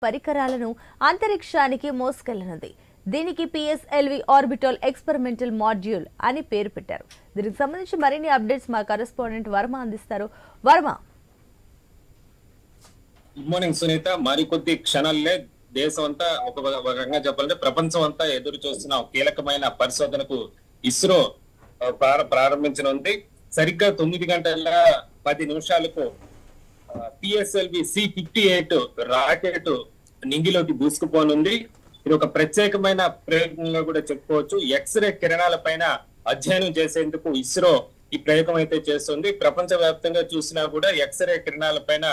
పరికరాలను అంతరిక్షానికి మోసుకెళ్లనుంది. దీనికి PSLV orbital experimental module అని పేరు పెట్టారు. దీనికి సంబంధించి మరిన్ని అప్డేట్స్ మా కరెస్పాండెంట్ వర్మ అందిస్తారు. Varma, good morning Sunitha. మరికొద్ది క్షణాలే దేశం అంతా ఒక రకంగా చెప్పాలంటే ప్రపంచం అంతా ఎదురు చూస్తున్న కీలకమైన పరిశోధనకు ఇస్రో ప్రారంభించనుంది. సరిగ్గా 9 గంటల 10 నిమిషాలకు పిఎస్ఎల్వి C58 రాకెట్ నింగిలోకి దూసుకుపోనుంది. ఇది ఒక ప్రత్యేకమైన ప్రయోగంగా కూడా చెప్పుకోవచ్చు. ఎక్స్రే కిరణాల పైన అధ్యయనం చేసేందుకు ఇస్రో ఈ ప్రయోగం అయితే చేస్తుంది. ప్రపంచ వ్యాప్తంగా చూసినా కూడా ఎక్స్రే కిరణాల పైన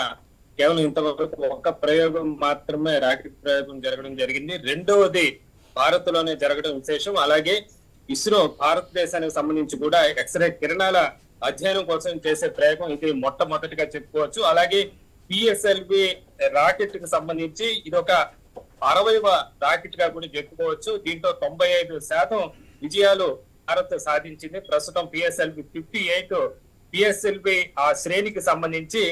కేవలం ఇంతవరకు ఒక్క ప్రయోగం మాత్రమే రాకెట్ ప్రయోగం జరగడం జరిగింది. రెండవది భారత్ లోనే జరగడం విశేషం. అలాగే ఇస్రో భారతదేశానికి సంబంధించి కూడా ఎక్స్రే కిరణాల అధ్యయనం కోసం చేసే ప్రయోగం ఇది మొట్టమొదటిగా చెప్పుకోవచ్చు. అలాగే పిఎస్ఎల్వి రాకెట్ కి సంబంధించి ఇది ఒక 60వ రాకెట్ గా కూడా చెప్పుకోవచ్చు. దీంట్లో 95% విజయాలు భారత్ సాధించింది. ప్రస్తుతం పిఎస్ఎల్వి 58 పిఎస్ఎల్వి ఆ శ్రేణికి సంబంధించి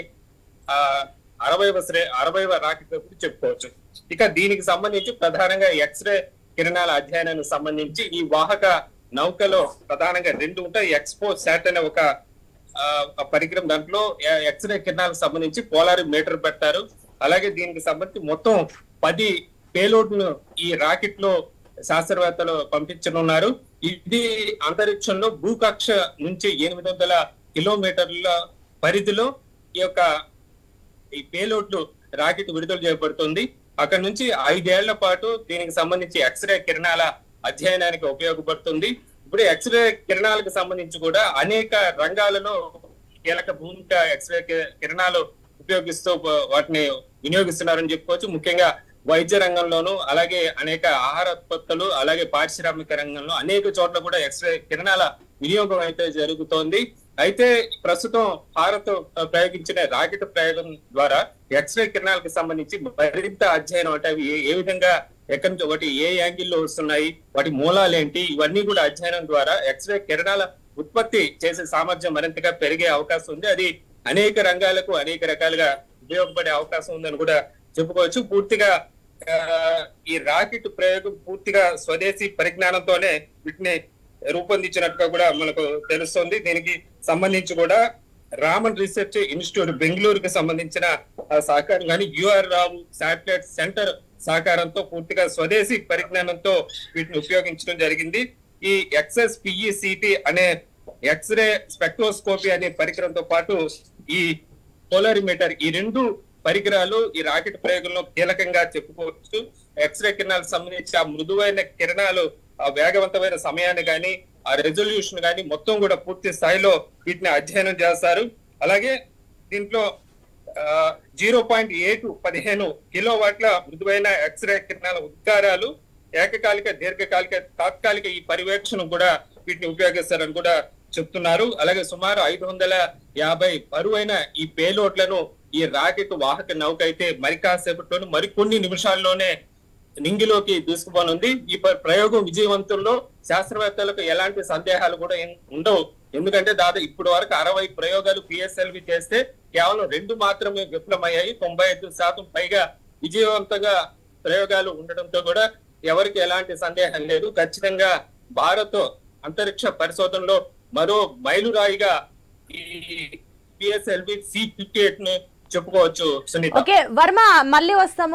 60వ రాకెట్ గా కూడా చెప్పుకోవచ్చు. ఇక దీనికి సంబంధించి ప్రధానంగా ఎక్స్రే కిరణాల అధ్యయనానికి సంబంధించి ఈ వాహక నౌకలో ప్రధానంగా 2 ఉంటాయి. ఎక్స్పో శాట్ అనే ఒక పరికరం, దాంట్లో ఎక్స్రే కిరణాలకు సంబంధించి పోలారిమీటర్ పెట్టారు. అలాగే దీనికి సంబంధించి మొత్తం 10 పేలోడ్ను ఈ రాకెట్ లో శాస్త్రవేత్తలు పంపించనున్నారు. ఇది అంతరిక్షంలో భూకక్ష నుంచి 800 కిలోమీటర్ల పరిధిలో ఈ పేలోడ్లు రాకెట్ విడుదల చేయబడుతుంది. అక్కడ నుంచి 5 ఏళ్ల పాటు దీనికి సంబంధించి ఎక్స్రే కిరణాల అధ్యయనానికి ఉపయోగపడుతుంది. ఇప్పుడు ఎక్స్రే కిరణాలకు సంబంధించి కూడా అనేక రంగాలలో కీలక భూమిక ఎక్స్రే కిరణాలు ఉపయోగిస్తూ వాటిని వినియోగిస్తున్నారని చెప్పుకోవచ్చు. ముఖ్యంగా వైద్య రంగంలోనూ, అలాగే అనేక ఆహార ఉత్పత్తులు, అలాగే పారిశ్రామిక రంగంలో అనేక చోట్ల కూడా ఎక్స్రే కిరణాల వినియోగం అయితే జరుగుతోంది. అయితే ప్రస్తుతం భారత్ ప్రయోగించిన రాకెట్ ప్రయోగం ద్వారా ఎక్స్రే కిరణాలకు సంబంధించి మరింత అధ్యయనం, అంటే అవి ఏ విధంగా ఎక్కడి నుంచి వాటి ఏ యాంగిల్లో వస్తున్నాయి, వాటి మూలాలు ఏంటి, ఇవన్నీ కూడా అధ్యయనం ద్వారా ఎక్స్రే కిరణాల ఉత్పత్తి చేసే సామర్థ్యం మరింతగా పెరిగే అవకాశం ఉంది. అది అనేక రంగాలకు అనేక రకాలుగా ఉపయోగపడే అవకాశం ఉందని కూడా చెప్పుకోవచ్చు. పూర్తిగా ఈ రాకెట్ ప్రయోగం పూర్తిగా స్వదేశీ పరిజ్ఞానంతోనే వీటిని రూపొందించినట్టుగా కూడా మనకు తెలుస్తుంది. దీనికి సంబంధించి కూడా రామన్ రీసెర్చ్ ఇన్స్టిట్యూట్ బెంగళూరుకి సంబంధించిన సహకారం కానీ, యుఆర్ రావు శాటిలైట్ సెంటర్ సహకారంతో పూర్తిగా స్వదేశీ పరిజ్ఞానంతో వీటిని ఉపయోగించడం జరిగింది. ఈ XSPECT అనే ఎక్స్రే స్పెక్ట్రోస్కోపీ అనే పరికరంతో పాటు ఈ పోలారిమీటర్, ఈ 2 పరికరాలు ఈ రాకెట్ ప్రయోగంలో కీలకంగా చెప్పుకోవచ్చు. ఎక్స్రే కిరణాలకు సంబంధించి ఆ మృదువైన కిరణాలు, ఆ వేగవంతమైన సమయాన్ని కానీ, ఆ రెజల్యూషన్ కానీ మొత్తం కూడా పూర్తి స్థాయిలో వీటిని అధ్యయనం చేస్తారు. అలాగే దీంట్లో 0.15 కిలోవాట్ల మృదువైన ఎక్స్రే కిరణాల ఉద్గారాలు ఏకకాలిక, దీర్ఘకాలిక, తాత్కాలిక ఈ పర్యవేక్షణ కూడా వీటిని ఉపయోగిస్తారని కూడా చెప్తున్నారు. అలాగే సుమారు 550 బరువైన ఈ పేలోడ్లను ఈ రాకెట్ వాహక నౌక అయితే మరి కాసేపట్లోనే మరికొన్ని నిమిషాల్లోనే నింగిలోకి దూసుకుపోనుంది. ఈ ప్రయోగం విజయవంతంలో శాస్త్రవేత్తలకు ఎలాంటి సందేహాలు కూడా ఉండవు. ఎందుకంటే దాదాపు ఇప్పటి వరకు 60 ప్రయోగాలు పిఎస్ఎల్వి చేస్తే కేవలం 2 మాత్రమే విఫలమయ్యాయి. 95% పైగా విజయవంతంగా ప్రయోగాలు ఉండడంతో కూడా ఎవరికి ఎలాంటి సందేహం లేదు. ఖచ్చితంగా భారత్ అంతరిక్ష పరిశోధనలో మరో మైలురాయిగా ఈ పిఎస్ఎల్వి C58 ని చెప్పుకోవచ్చు. సునీత, ఓకే వర్మ, మళ్ళీ వస్తాము.